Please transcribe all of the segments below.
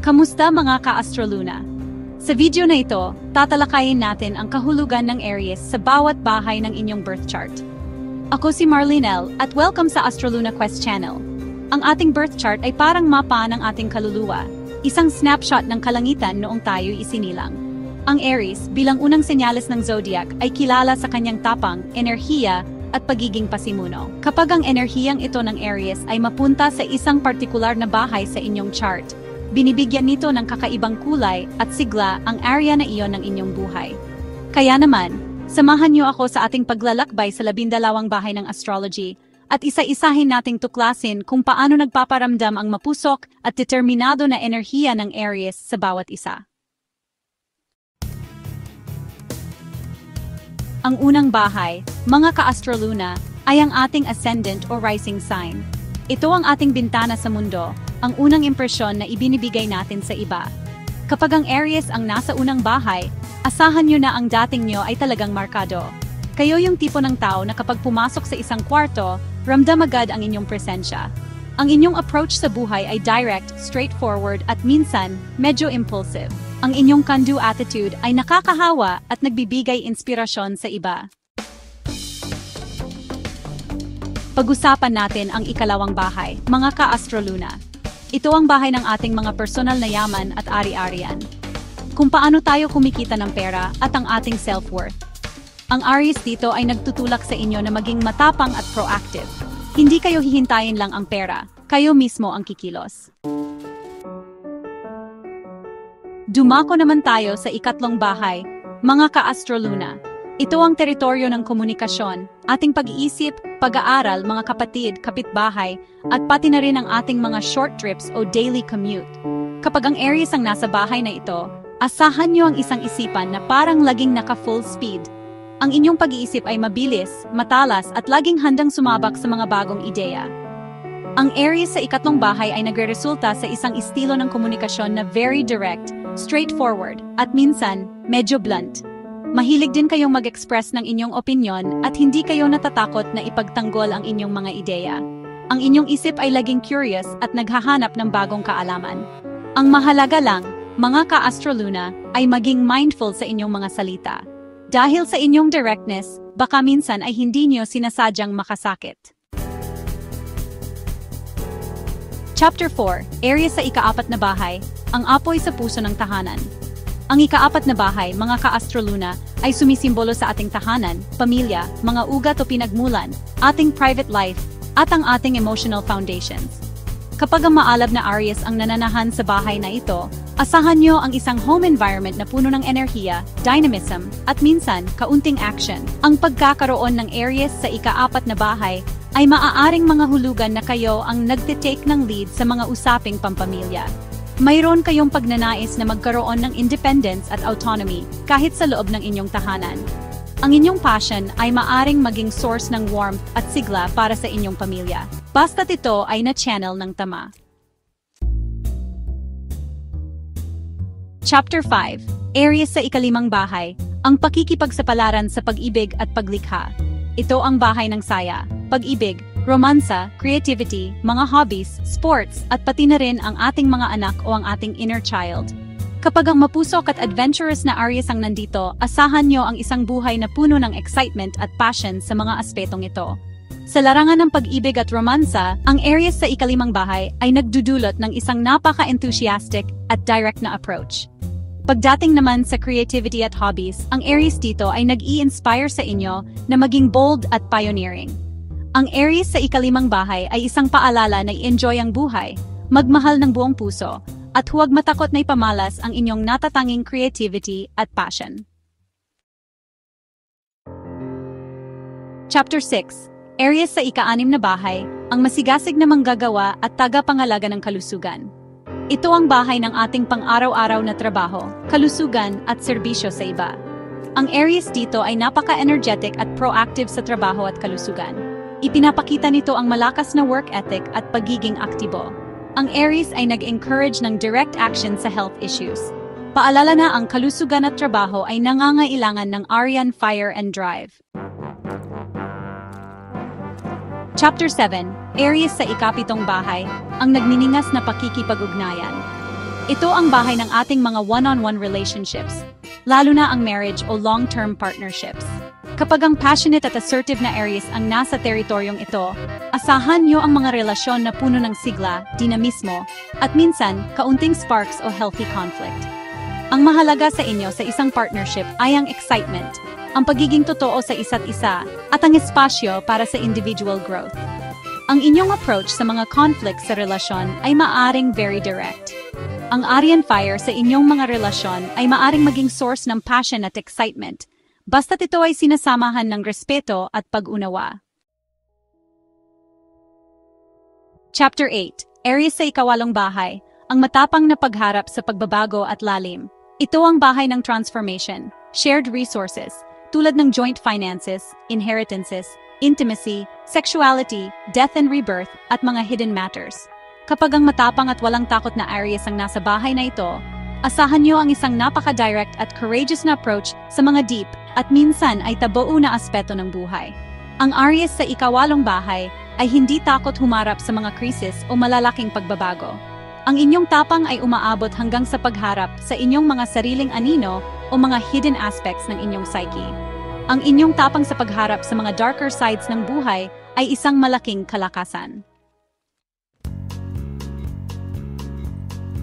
Kamusta mga ka-Astroluna? Sa video na ito, tatalakayin natin ang kahulugan ng Aries sa bawat bahay ng inyong birth chart. Ako si Marlinelle at welcome sa Astroluna Quest channel. Ang ating birth chart ay parang mapa ng ating kaluluwa, isang snapshot ng kalangitan noong tayo'y isinilang. Ang Aries, bilang unang senyales ng zodiac, ay kilala sa kanyang tapang, enerhiya, at pagiging pasimuno. Kapag ang enerhiyang ito ng Aries ay mapunta sa isang partikular na bahay sa inyong chart, binibigyan nito ng kakaibang kulay at sigla ang area na iyon ng inyong buhay. Kaya naman, samahan niyo ako sa ating paglalakbay sa 12 bahay ng astrology at isa-isahin nating tuklasin kung paano nagpaparamdam ang mapusok at determinado na enerhiya ng Aries sa bawat isa. Ang unang bahay, mga ka-Astroluna, ay ang ating ascendant o rising sign. Ito ang ating bintana sa mundo, ang unang impresyon na ibinibigay natin sa iba. Kapag ang Aries ang nasa unang bahay, asahan nyo na ang dating nyo ay talagang markado. Kayo yung tipo ng tao na kapag pumasok sa isang kwarto, ramdam agad ang inyong presensya. Ang inyong approach sa buhay ay direct, straightforward at minsan, medyo impulsive. Ang inyong can-do attitude ay nakakahawa at nagbibigay inspirasyon sa iba. Pag-usapan natin ang ikalawang bahay, mga ka-Astroluna. Ito ang bahay ng ating mga personal na yaman at ari-arian. Kung paano tayo kumikita ng pera at ang ating self-worth. Ang Aries dito ay nagtutulak sa inyo na maging matapang at proactive. Hindi kayo hihintayin lang ang pera, kayo mismo ang kikilos. Dumako naman tayo sa ikatlong bahay, mga ka-Astroluna. Ito ang teritoryo ng komunikasyon, ating pag-iisip, pag-aaral, mga kapatid, kapitbahay, at pati na rin ang ating mga short trips o daily commute. Kapag ang Aries ang nasa bahay na ito, asahan nyo ang isang isipan na parang laging naka-full speed. Ang inyong pag-iisip ay mabilis, matalas, at laging handang sumabak sa mga bagong ideya. Ang Aries sa ikatlong bahay ay nagreresulta sa isang estilo ng komunikasyon na very direct, straightforward, at minsan, medyo blunt. Mahilig din kayong mag-express ng inyong opinyon at hindi kayo natatakot na ipagtanggol ang inyong mga ideya. Ang inyong isip ay laging curious at naghahanap ng bagong kaalaman. Ang mahalaga lang, mga ka-Astroluna, ay maging mindful sa inyong mga salita. Dahil sa inyong directness, baka minsan ay hindi niyo sinasadyang makasakit. Chapter 4, Aries sa ikaapat na bahay, ang apoy sa puso ng tahanan. Ang ikaapat na bahay, mga ka-Astroluna, ay sumisimbolo sa ating tahanan, pamilya, mga ugat o pinagmulan, ating private life, at ang ating emotional foundations. Kapag ang maalab na Aries ang nananahan sa bahay na ito, asahan nyo ang isang home environment na puno ng enerhiya, dynamism, at minsan, kaunting action. Ang pagkakaroon ng Aries sa ikaapat na bahay ay maaaring mga hulugan na kayo ang nagtitake ng lead sa mga usaping pampamilya. Mayroon kayong pagnanais na magkaroon ng independence at autonomy kahit sa loob ng inyong tahanan. Ang inyong passion ay maaring maging source ng warmth at sigla para sa inyong pamilya. Basta't ito ay na-channel ng tama. Chapter 5, Aries sa ikalimang bahay, ang pakikipagsapalaran sa pag-ibig at paglikha. Ito ang bahay ng saya, pag-ibig, romansa, creativity, mga hobbies, sports, at pati na rin ang ating mga anak o ang ating inner child. Kapag ang mapusok at adventurous na Aries ang nandito, asahan nyo ang isang buhay na puno ng excitement at passion sa mga aspetong ito. Sa larangan ng pag-ibig at romansa, ang Aries sa ikalimang bahay ay nagdudulot ng isang napaka-enthusiastic at direct na approach. Pagdating naman sa creativity at hobbies, ang Aries dito ay nag-i-inspire sa inyo na maging bold at pioneering. Ang Aries sa ikalimang bahay ay isang paalala na i-enjoy ang buhay, magmahal ng buong puso, at huwag matakot na ipamalas ang inyong natatanging creativity at passion. Chapter 6, Aries sa ika-6 na bahay, ang masigasig na manggagawa at tagapangalaga ng kalusugan. Ito ang bahay ng ating pang-araw-araw na trabaho, kalusugan at serbisyo sa iba. Ang Aries dito ay napaka-energetic at proactive sa trabaho at kalusugan. Ipinapakita nito ang malakas na work ethic at pagiging aktibo. Ang Aries ay nag-encourage ng direct action sa health issues. Paalala na ang kalusugan at trabaho ay nangangailangan ng Arian fire and drive. Chapter 7, Aries sa ikapitong bahay, ang nagniningas na pakikipag-ugnayan. Ito ang bahay ng ating mga one-on-one relationships, lalo na ang marriage o long-term partnerships. Kapag ang passionate at assertive na Aries ang nasa teritoryong ito, asahan niyo ang mga relasyon na puno ng sigla, dinamismo, at minsan, kaunting sparks o healthy conflict. Ang mahalaga sa inyo sa isang partnership ay ang excitement, ang pagiging totoo sa isa't isa, at ang espasyo para sa individual growth. Ang inyong approach sa mga conflicts sa relasyon ay maaring very direct. Ang Aryan fire sa inyong mga relasyon ay maaring maging source ng passion at excitement, basta't ito ay sinasamahan ng respeto at pag-unawa. Chapter 8. Aries sa ikawalong bahay, ang matapang na pagharap sa pagbabago at lalim. Ito ang bahay ng transformation, shared resources, tulad ng joint finances, inheritances, intimacy, sexuality, death and rebirth, at mga hidden matters. Kapag ang matapang at walang takot na Aries ang nasa bahay na ito, asahan niyo ang isang napaka-direct at courageous na approach sa mga deep at minsan ay taboo na aspeto ng buhay. Ang Aries sa ikawalong bahay ay hindi takot humarap sa mga krisis o malalaking pagbabago. Ang inyong tapang ay umaabot hanggang sa pagharap sa inyong mga sariling anino o mga hidden aspects ng inyong psyche. Ang inyong tapang sa pagharap sa mga darker sides ng buhay ay isang malaking kalakasan.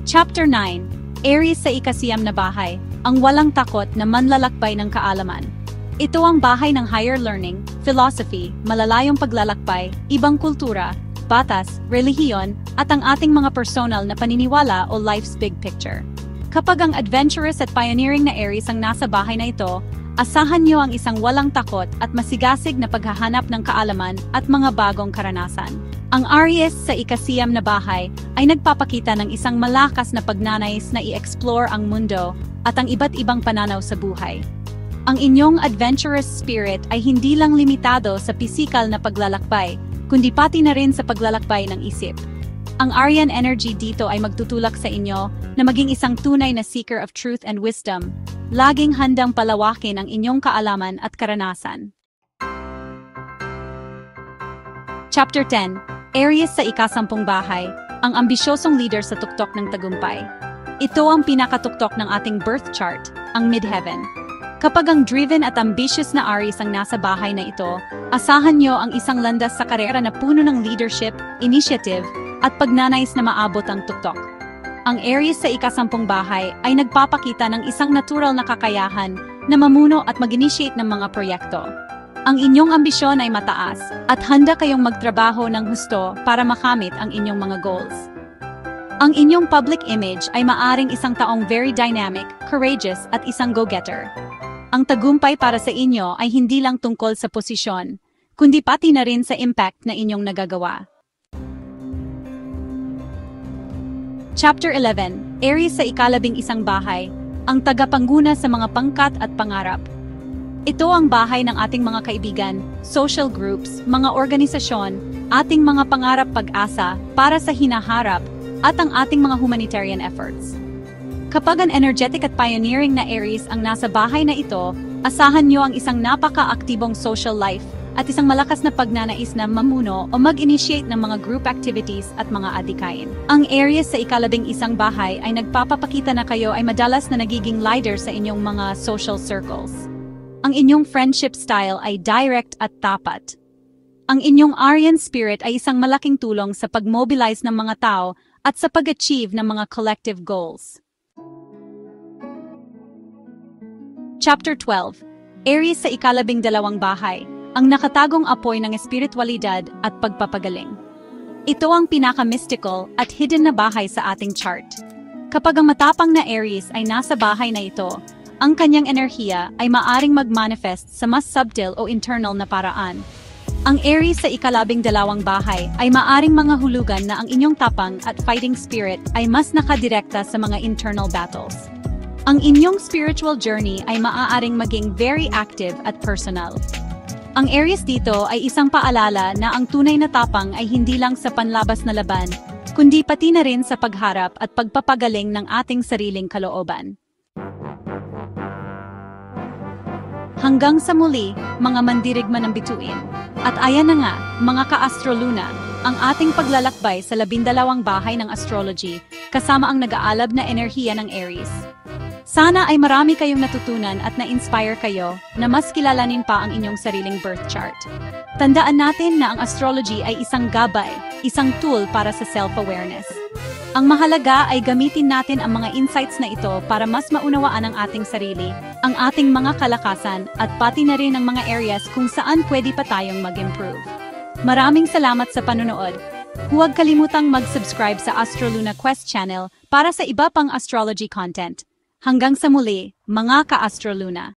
Chapter 9. Aries sa ikasiyam na bahay, ang walang takot na manlalakbay ng kaalaman. Ito ang bahay ng higher learning, philosophy, malalayong paglalakbay, ibang kultura, batas, relihiyon, at ang ating mga personal na paniniwala o life's big picture. Kapag ang adventurous at pioneering na Aries ang nasa bahay na ito, asahan niyo ang isang walang takot at masigasig na paghahanap ng kaalaman at mga bagong karanasan. Ang Aries sa ikasiyam na bahay ay nagpapakita ng isang malakas na pagnanais na i-explore ang mundo at ang iba't ibang pananaw sa buhay. Ang inyong adventurous spirit ay hindi lang limitado sa pisikal na paglalakbay, kundi pati na rin sa paglalakbay ng isip. Ang Aryan energy dito ay magtutulak sa inyo na maging isang tunay na seeker of truth and wisdom, laging handang palawakin ang inyong kaalaman at karanasan. Chapter 10. Aries sa ikasampung bahay, ang ambisyosong leader sa tuktok ng tagumpay. Ito ang pinakatuktok ng ating birth chart, ang midheaven. Kapag ang driven at ambitious na Aries ang nasa bahay na ito, asahan niyo ang isang landas sa karera na puno ng leadership, initiative, at pagnanais na maabot ang tuktok. Ang Aries sa ikasampung bahay ay nagpapakita ng isang natural na kakayahan na mamuno at mag-initiate ng mga proyekto. Ang inyong ambisyon ay mataas at handa kayong magtrabaho ng husto para makamit ang inyong mga goals. Ang inyong public image ay maaring isang taong very dynamic, courageous at isang go-getter. Ang tagumpay para sa inyo ay hindi lang tungkol sa posisyon, kundi pati na rin sa impact na inyong nagagawa. Chapter 11. Aries sa ikalabing isang bahay, ang tagapangguna sa mga pangkat at pangarap. Ito ang bahay ng ating mga kaibigan, social groups, mga organisasyon, ating mga pangarap pag-asa para sa hinaharap, at ang ating mga humanitarian efforts. Kapag ang energetic at pioneering na Aries ang nasa bahay na ito, asahan niyo ang isang napaka-aktibong social life at isang malakas na pagnanais na mamuno o mag-initiate ng mga group activities at mga adikain. Ang Aries sa ikalabing isang bahay ay nagpapakita na kayo ay madalas na nagiging leader sa inyong mga social circles. Ang inyong friendship style ay direct at tapat. Ang inyong Aryan spirit ay isang malaking tulong sa pag-mobilize ng mga tao at sa pag-achieve ng mga collective goals. Chapter 12. Aries sa ikalabing dalawang bahay, ang nakatagong apoy ng espiritualidad at pagpapagaling. Ito ang pinaka-mystical at hidden na bahay sa ating chart. Kapag ang matapang na Aries ay nasa bahay na ito, ang kanyang enerhiya ay maaring mag-manifest sa mas subtle o internal na paraan. Ang Aries sa ikalabing dalawang bahay ay maaring mga hulugan na ang inyong tapang at fighting spirit ay mas nakadirekta sa mga internal battles. Ang inyong spiritual journey ay maaaring maging very active at personal. Ang Aries dito ay isang paalala na ang tunay na tapang ay hindi lang sa panlabas na laban, kundi pati na rin sa pagharap at pagpapagaling ng ating sariling kalooban. Hanggang sa muli, mga mandirigma ng bituin. At ayan na nga, mga ka-Astro Luna, ang ating paglalakbay sa 12 bahay ng astrology kasama ang nag-aalab na enerhiya ng Aries. Sana ay marami kayong natutunan at na-inspire kayo na mas kilalanin pa ang inyong sariling birth chart. Tandaan natin na ang astrology ay isang gabay, isang tool para sa self-awareness. Ang mahalaga ay gamitin natin ang mga insights na ito para mas maunawaan ang ating sarili, ang ating mga kalakasan at pati na rin ang mga areas kung saan pwede pa tayong mag-improve. Maraming salamat sa panonood. Huwag kalimutang mag-subscribe sa Astroluna Quest channel para sa iba pang astrology content. Hanggang sa muli, mga ka-Astroluna.